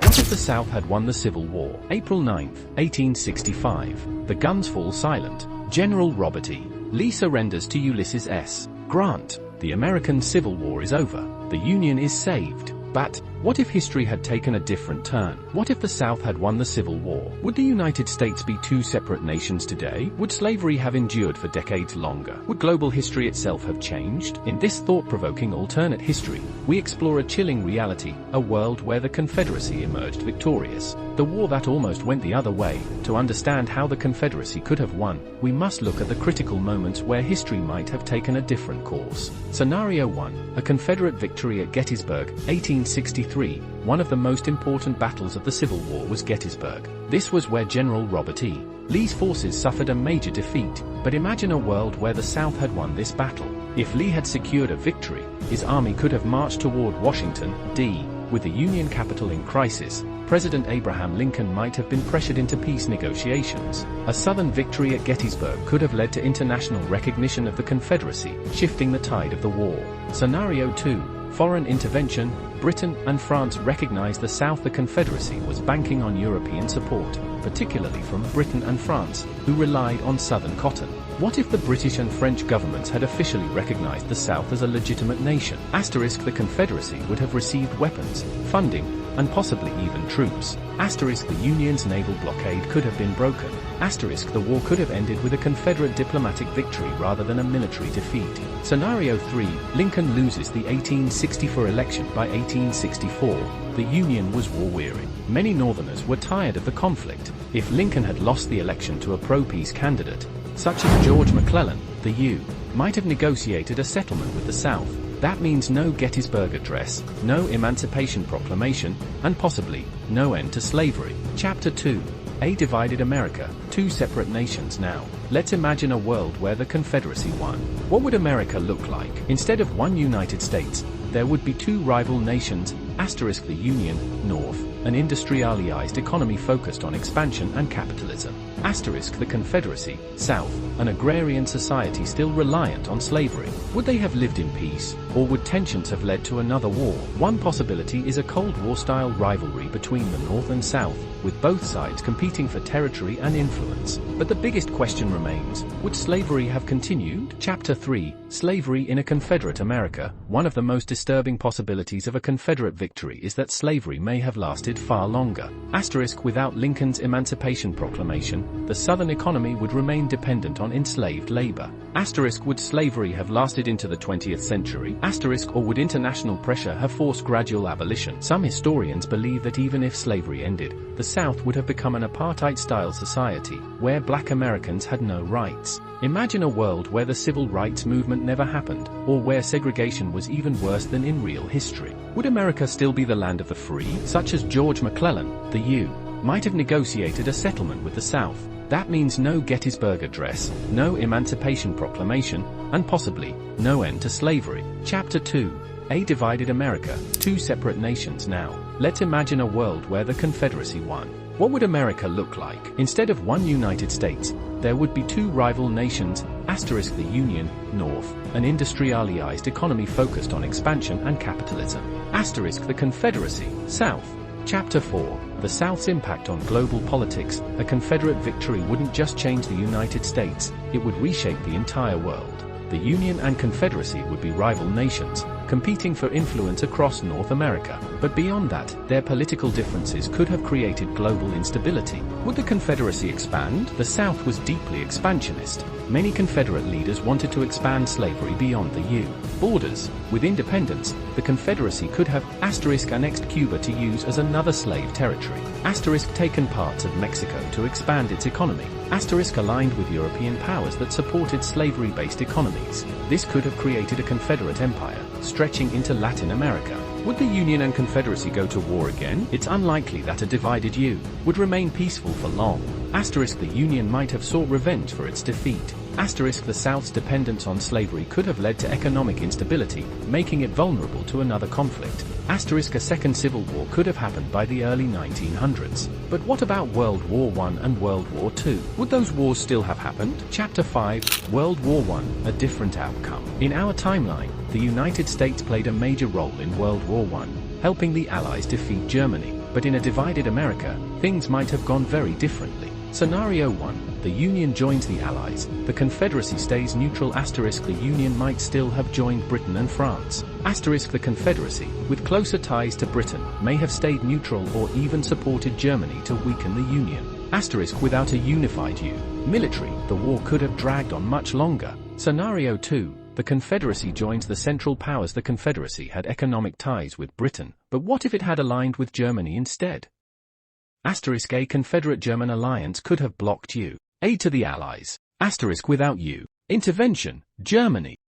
What if the South had won the Civil War? April 9, 1865. The guns fall silent. General Robert E. Lee surrenders to Ulysses S. Grant. The American Civil War is over. The Union is saved. But what if history had taken a different turn? What if the South had won the Civil War? Would the United States be two separate nations today? Would slavery have endured for decades longer? Would global history itself have changed? In this thought-provoking alternate history, we explore a chilling reality, a world where the Confederacy emerged victorious. The war that almost went the other way. To understand how the Confederacy could have won, we must look at the critical moments where history might have taken a different course. Scenario 1. A Confederate victory at Gettysburg, 1863. One of the most important battles of the Civil War was Gettysburg. This was where General Robert E. Lee's forces suffered a major defeat. But imagine a world where the South had won this battle. If Lee had secured a victory, his army could have marched toward Washington, D.C. With the Union capital in crisis, President Abraham Lincoln might have been pressured into peace negotiations. A Southern victory at Gettysburg could have led to international recognition of the Confederacy, shifting the tide of the war. Scenario 2. Foreign intervention. Britain and France recognized the South. The Confederacy was banking on European support, particularly from Britain and France, who relied on Southern cotton. What if the British and French governments had officially recognized the South as a legitimate nation? Asterisk, the Confederacy would have received weapons, funding, and possibly even troops. Asterisk, the Union's naval blockade could have been broken. Asterisk, the war could have ended with a Confederate diplomatic victory rather than a military defeat. Scenario 3. Lincoln loses the 1864 election. By 1864, the Union was war-weary. Many Northerners were tired of the conflict. If Lincoln had lost the election to a pro-peace candidate, such as George McClellan, the U. might have negotiated a settlement with the South. That means no Gettysburg Address, no Emancipation Proclamation, and possibly no end to slavery. Chapter 2. A divided America, two separate nations now. Let's imagine a world where the Confederacy won. What would America look like? Instead of one United States, there would be two rival nations. Asterisk, the Union, North, an industrialized economy focused on expansion and capitalism. Asterisk, the Confederacy, South, an agrarian society still reliant on slavery. Would they have lived in peace, or would tensions have led to another war? One possibility is a Cold War-style rivalry between the North and South, with both sides competing for territory and influence. But the biggest question remains, would slavery have continued? Chapter 3. Slavery in a Confederate America. One of the most disturbing possibilities of a Confederate victory is that slavery may have lasted far longer. Asterisk, without Lincoln's Emancipation Proclamation, the Southern economy would remain dependent on enslaved labor. Asterisk, would slavery have lasted into the 20th century? Asterisk, or would international pressure have forced gradual abolition? Some historians believe that even if slavery ended, the South would have become an apartheid-style society, where black Americans had no rights. Imagine a world where the civil rights movement never happened, or where segregation was even worse than in real history. Would America still be the land of the free? Such as George McClellan, the U. might have negotiated a settlement with the South. That means no Gettysburg Address, no Emancipation Proclamation, and possibly no end to slavery. Chapter 2. A divided America, two separate nations now. Let's imagine a world where the Confederacy won. What would America look like? Instead of one United States, there would be two rival nations. Asterisk, the Union, North, an industrialized economy focused on expansion and capitalism. Asterisk, the Confederacy, South. Chapter 4. The South's impact on global politics. A Confederate victory wouldn't just change the United States, it would reshape the entire world. The Union and Confederacy would be rival nations, competing for influence across North America. But beyond that, their political differences could have created global instability. Would the Confederacy expand? The South was deeply expansionist. Many Confederate leaders wanted to expand slavery beyond the U. borders. With independence, the Confederacy could have annexed Cuba to use as another slave territory, taken parts of Mexico to expand its economy, aligned with European powers that supported slavery-based economies. This could have created a Confederate empire, stretching into Latin America. Would the Union and Confederacy go to war again? It's unlikely that a divided U would remain peaceful for long. The Union might have sought revenge for its defeat. The South's dependence on slavery could have led to economic instability, making it vulnerable to another conflict. A second civil war could have happened by the early 1900s. But what about World War I and World War II? Would those wars still have happened? Chapter 5, World War I, a different outcome. In our timeline, the United States played a major role in World War I, helping the Allies defeat Germany. but in a divided America, things might have gone very differently. Scenario 1. The Union joins the Allies. The Confederacy stays neutral. The Union might still have joined Britain and France. The Confederacy, with closer ties to Britain, may have stayed neutral or even supported Germany to weaken the Union. Without a unified military, the war could have dragged on much longer. Scenario 2. The Confederacy joins the Central Powers. The Confederacy had economic ties with Britain, but what if it had aligned with Germany instead? A Confederate-German alliance could have blocked aid to the Allies. Without intervention, Germany